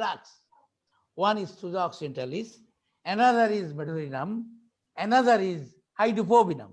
drugs. One is Suza occidentalis, another is medulinum, another is hydrophobinum.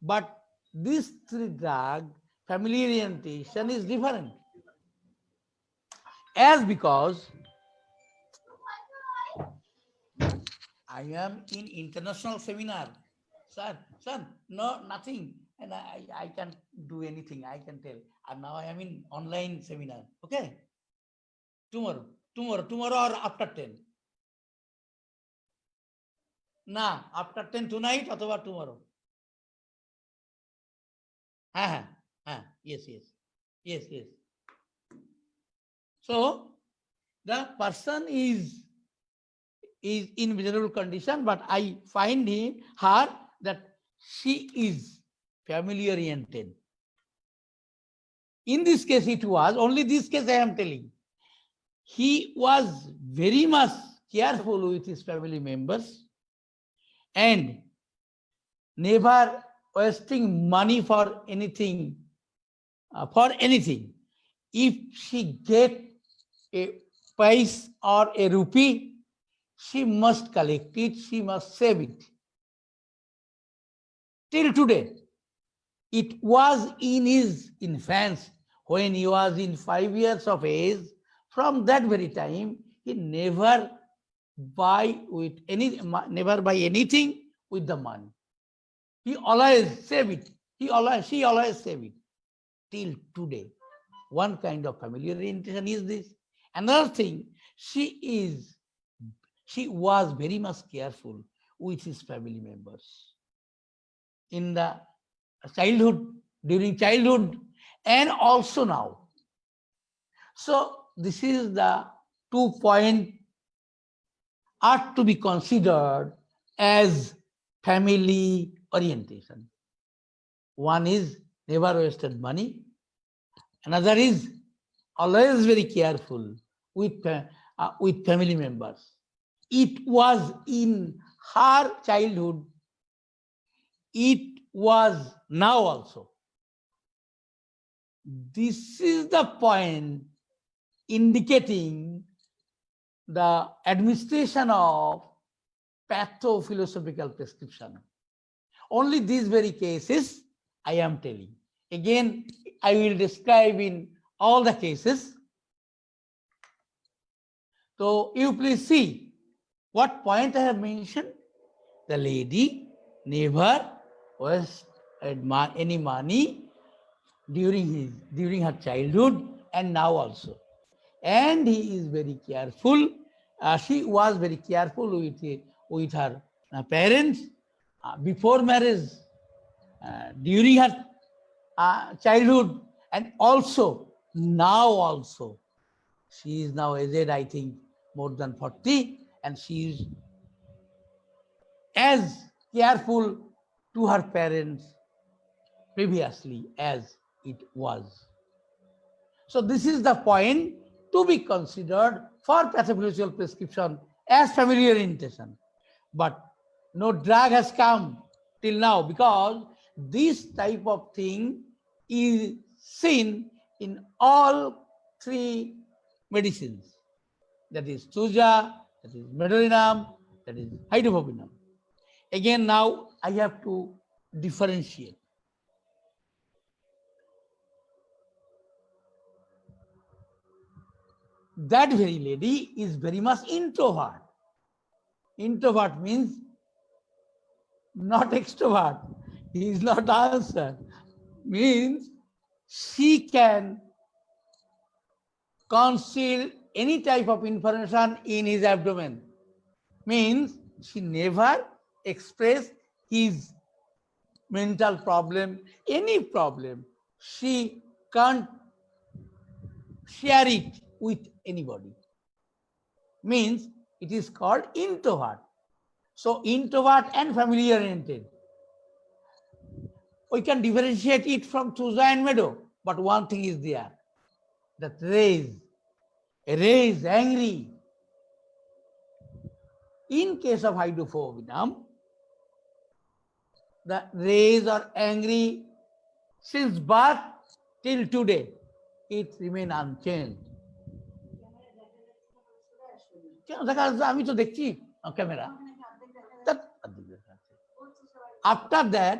But these three drug familiar orientation is different. As because I am in international seminar. Sir, no, nothing. And I can't do anything, I can tell. And now I am in online seminar. Okay? Tomorrow or after 10. Nah, after 10 tonight or tomorrow. Yes. So the person is in miserable condition, but I find her that she is family oriented. In this case, it was only this case I am telling. He was very much careful with his family members and never wasting money for anything. If she get a pice or a rupee, she must collect it, she must save it. Till today, it was in his infancy, when he was in 5 years of age. From that very time, he never buy anything with the money. He always save it. She always save it. Till today, one kind of familiar orientation is this. Another thing, she was very much careful with his family members in the childhood, during childhood, and also now. So this is the 2 points are to be considered as family orientation. One is never wasted money. Another is always very careful with family members. It was in her childhood. It was now also. This is the point indicating the administration of pathophilosophical prescription. Only these very cases I am telling. Again, I will describe in all the cases. So you please see what point I have mentioned. The lady never wasted any money during her childhood and now also. And he is very careful. She was very careful with her parents before marriage, during her childhood, and also now also. She is now aged, I think, more than 40, and she is as careful to her parents previously as it was. So this is the point to be considered for pathophysiological prescription as familiar orientation. But no drug has come till now, because this type of thing is seen in all three medicines. That is Suja, that is medulinum, that is hydrophobinum. Again, now I have to differentiate. That very lady is very much introvert. Introvert means not extrovert. He is not answer. Means she can conceal any type of information in his abdomen. Means she never express his mental problem, any problem. She can't share it with anybody. Means it is called introvert. So introvert and family oriented. We can differentiate it from Suza and Meadow, but one thing is there, that Ray is angry. In case of hydrophobinum, the rays are angry since birth till today. It remains unchanged. দেখা যাচ্ছে, আমি তো দেখছি camera. After that,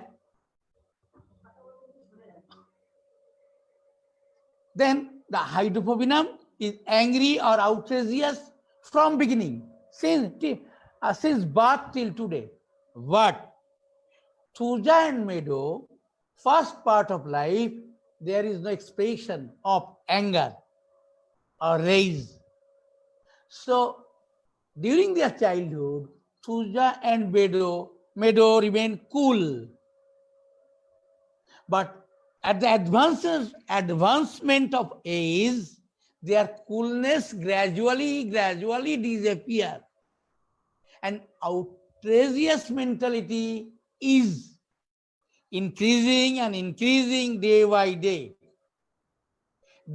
then the hydrophobium is angry or outrageous from beginning, since birth till today. But Thuja and Meadow, first part of life, there is no expression of anger or rage. So during their childhood, Thuja and Meadow remain cool. But at the advancement of age, their coolness gradually disappear, and outrageous mentality is increasing and increasing day by day.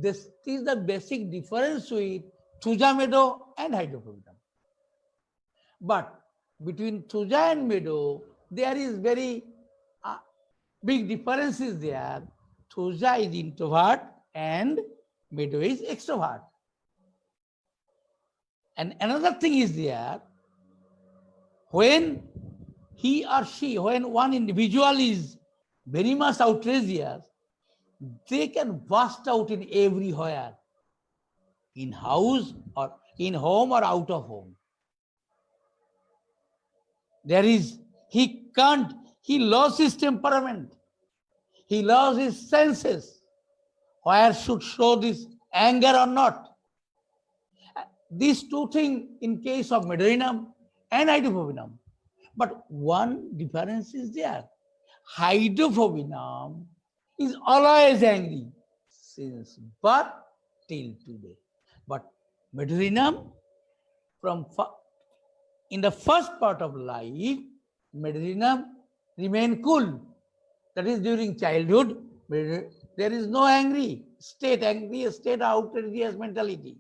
This is the basic difference with Thuja Meadow and hydrophobium. But between Thuja and Meadow, there is very big differences there. Thuja is introvert and Meadow is extrovert. And another thing is there, when when one individual is very much outrageous, they can burst out in everywhere, in house or in home or out of home. He lost his temperament. He lost his senses. Where should show this anger or not? These two things in case of Meadowianum and hydrophobium. But one difference is there. Hydrophobium is always angry since birth till today. But Meadowianum, in the first part of life, Meadowianum remain cool. That is, during childhood, there is no angry state outrageous mentality.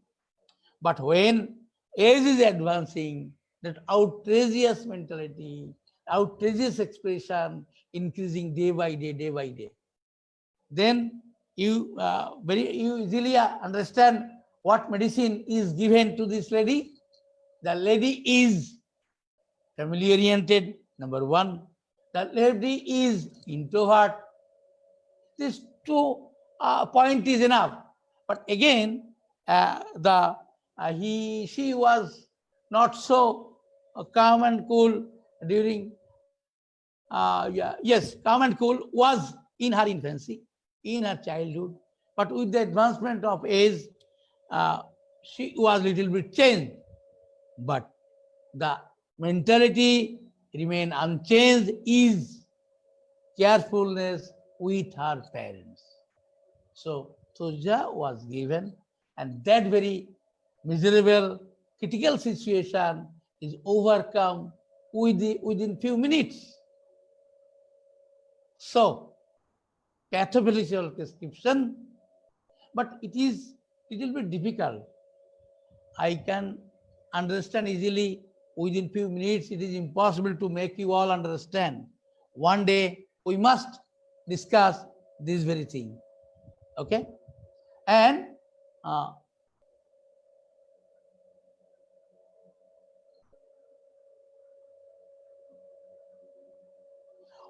But when age is advancing, that outrageous mentality, outrageous expression increasing day by day. Then you easily understand what medicine is given to this lady. The lady is family oriented, number one. The lady is introvert. These two point is enough. But again, she was not so calm and cool during, calm and cool was in her infancy, in her childhood. But with the advancement of age, she was little bit changed. But the mentality remain unchanged is carefulness with her parents. So Thuja was given, and that very miserable, critical situation is overcome within few minutes. So, pathophysical prescription, but it is little bit difficult. I can understand easily within few minutes. It is impossible to make you all understand. One day we must discuss this very thing. Okay? And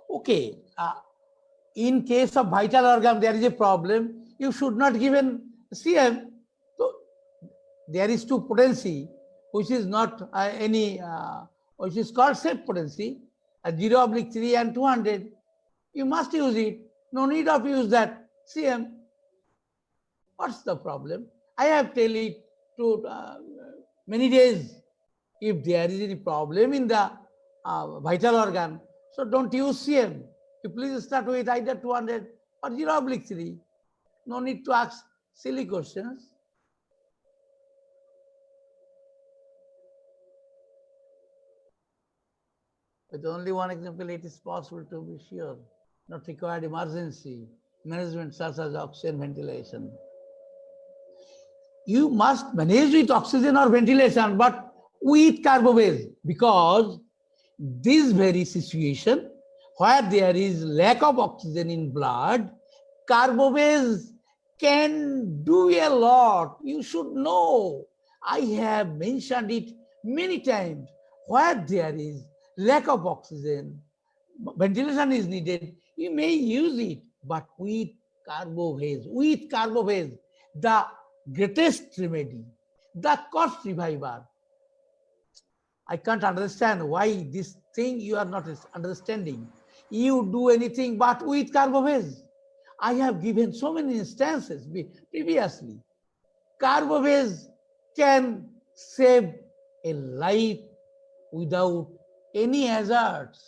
okay, in case of vital organ, there is a problem. You should not give an CM. So there is two potency, which is not which is called safe potency, 0/3 and 200. You must use it. No need of use that CM. What's the problem? I have tell it to many days. If there is any problem in the vital organ, so don't use CM. You please start with either 200 or 0/3. No need to ask silly questions. With only one example, it is possible to be sure. Not required emergency management such as oxygen ventilation. You must manage with oxygen or ventilation, but with carbobase, because this very situation where there is lack of oxygen in blood, carbobase can do a lot. You should know. I have mentioned it many times. Where there is lack of oxygen, ventilation is needed, you may use it, but with carbophase, the greatest remedy, the cost reviver. I can't understand why this thing you are not understanding. You do anything but with carbophase. I have given so many instances previously. Carbophase can save a life without any hazards.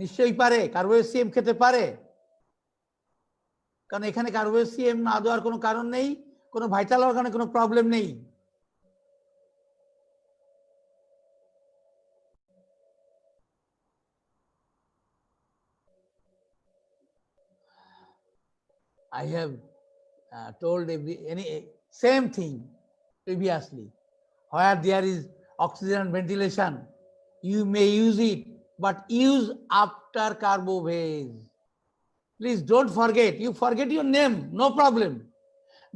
নিশ্চয়ই পারে, কার্বোসিএম খেতে পারে, কারণ এখানে কার্বোসিএম না দেওয়ার কোনো কারণ নেই, কোনো ভাইটাল অর্গানে কোনো প্রবলেম নেই। I have told same thing previously. Where there is oxygen and ventilation, you may use it, but use after carbophase. Please don't forget. You forget your name, no problem.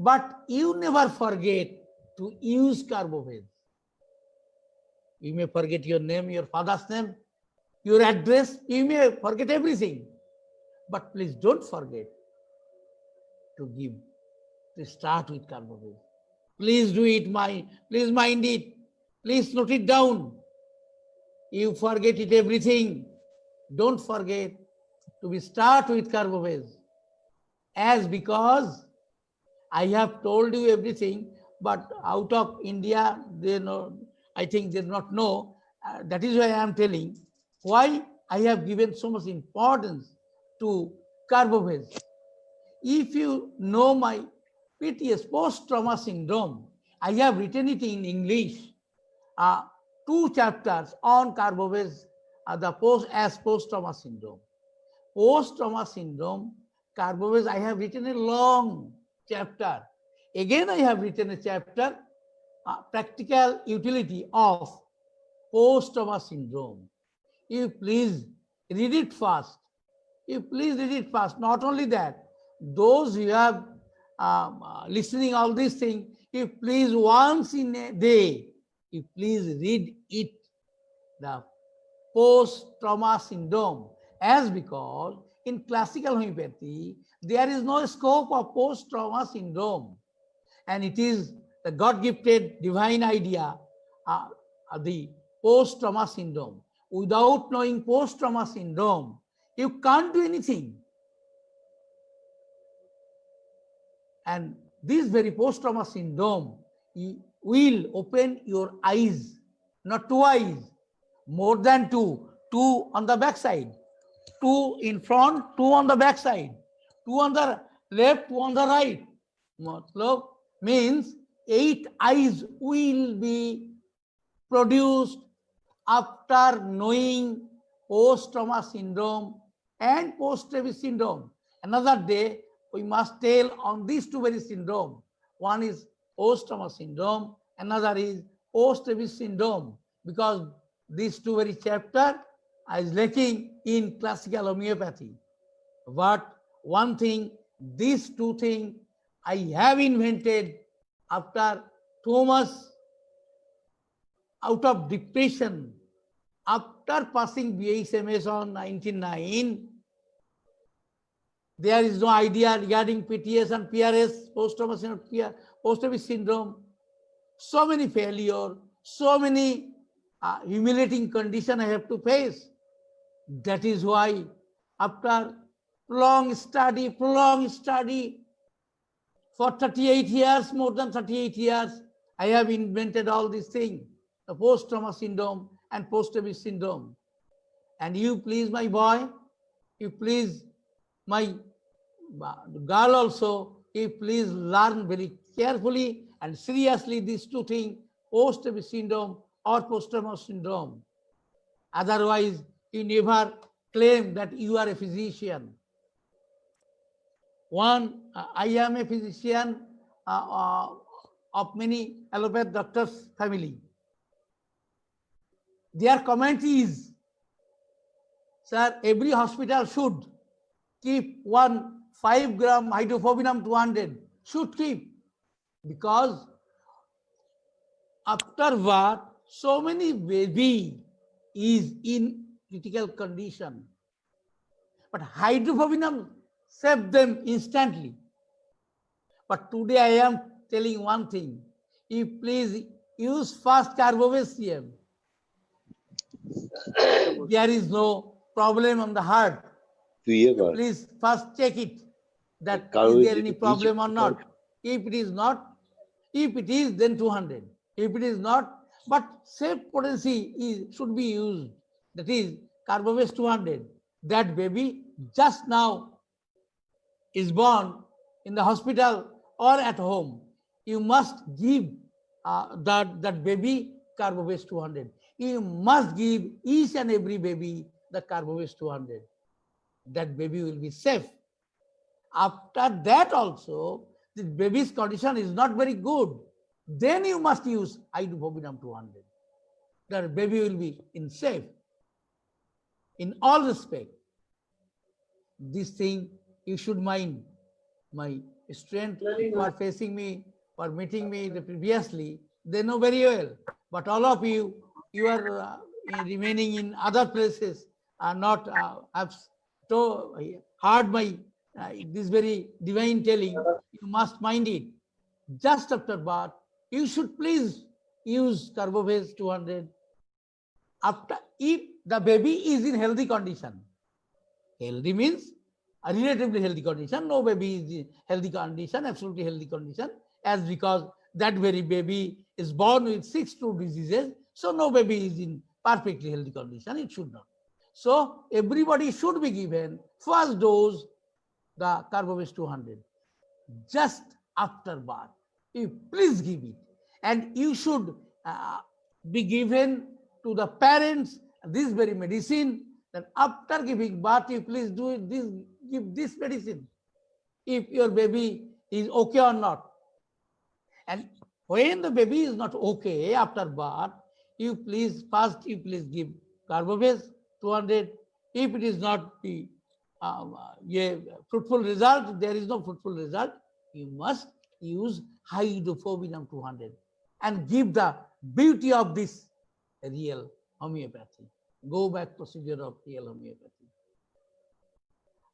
But you never forget to use carbophase. You may forget your name, your father's name, your address. You may forget everything. But please don't forget to start with carbophase. Please do it, please mind it. Please note it down. You forget it everything. Don't forget to start with carbophase. As because I have told you everything, but out of India, they know, I think they do not know. That is why I am telling why I have given so much importance to carbophase. If you know my PTS, post-trauma syndrome, I have written it in English. 2 chapters on carbophase, the post-trauma syndrome. Post-trauma syndrome, carbophase, I have written a long chapter. Again, I have written a chapter, practical utility of post-trauma syndrome. You please read it fast. You please read it fast. Not only that, those who have listening all these things, you please once in a day, you please read it, the post-trauma syndrome. As because in classical homeopathy, there is no scope of post-trauma syndrome. And it is the God-gifted divine idea, the post-trauma syndrome. Without knowing post-trauma syndrome, you can't do anything. And this very post-trauma syndrome will open your eyes, not 2 eyes, more than 2 on the back side, 2 in front, 2 on the back side, 2 on the left, 2 on the right. Matlab means 8 eyes will be produced after knowing post-trauma syndrome and post-rabies syndrome. Another day, we must tell on these 2 very syndrome. One is post-trauma syndrome, another is post-rabies syndrome, because these 2 very chapter is lacking in classical homeopathy. But one thing, these 2 things I have invented after too much out of depression, after passing BHMS on 1999. There is no idea regarding PTS and PRS, post-rabies syndrome. So many failure, so many humiliating condition I have to face. That is why after prolonged study for 38 years, more than 38 years, I have invented all these things, the post-trauma syndrome and post-rabies syndrome. And you please, my boy, you please, my girl also, you please learn very carefully and seriously these 2 things, post-rabies syndrome or post-trauma syndrome. Otherwise, you never claim that you are a physician. I am a physician of many allopathic doctors' family. Their comment is, Sir, every hospital should keep 5 gram hydrophobinum 200, should keep, because after birth, so many baby is in critical condition. But hydrophobinum save them instantly. But today I am telling one thing. You please use fast carbovasium. There is no problem on the heart. Please first check it, that is there any problem or not. If it is not, if it is, then 200. If it is not, but safe potency should be used. That is Carbovase 200. That baby just now is born in the hospital or at home. You must give that baby Carbovase 200. You must give each and every baby the Carbovase 200. That baby will be safe. After that also, the baby's condition is not very good. Then you must use hydrophobinum 200. The baby will be in safe. In all respect, this thing you should mind. My strength who are facing me or meeting me previously, they know very well. But all of you, you are remaining in other places, are not have heard my this very divine telling. You must mind it. Just after birth, you should please use Carbovase 200. After, if the baby is in healthy condition, healthy means a relatively healthy condition, no baby is in healthy condition, absolutely healthy condition, as because that very baby is born with 6 true diseases, so no baby is in perfectly healthy condition, it should not. So everybody should be given first dose, the Carbovase 200, just after birth. You please give it. And you should be given to the parents this very medicine, that after giving birth, you please do it, give this medicine, if your baby is okay or not. And when the baby is not okay after birth, you please give Carbovase 200. If it is not a fruitful result, there is no fruitful result, you must use hydrophobinum 200 and give the beauty of this real homeopathy. Go back procedure of real homeopathy.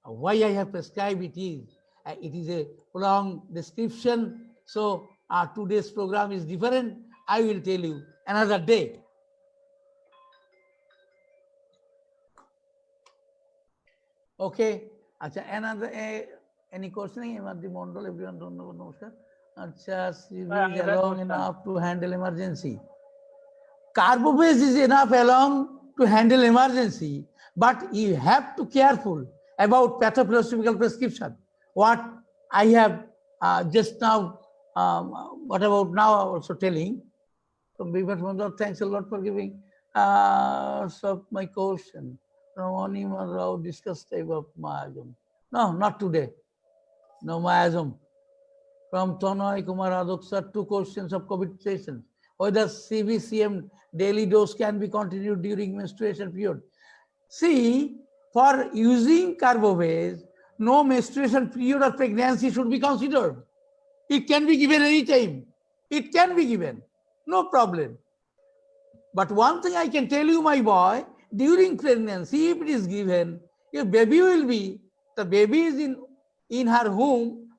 Why I have prescribed it is a long description. So today's program is different. I will tell you another day. Okay. Acha, another any question? Emaddi Mondal, everyone don't know. Namaskar. Acha, CV is long enough to handle emergency. Carbovase is enough along to handle emergency, but you have to careful about pathophilosophical prescription. What I have just now, what about now also telling. So, Bibat, thanks a lot for giving. So my question. Ramani Rao discussed type of miasm. No, not today. No miasm. From Tonoy Kumar Adok sir, 2 questions of COVID patients. Whether CVCM daily dose can be continued during menstruation period. See, for using Carbovase, no menstruation period of pregnancy should be considered. It can be given anytime. It can be given. No problem. But one thing I can tell you, my boy, during pregnancy, if it is given, your baby will be, the baby is in her womb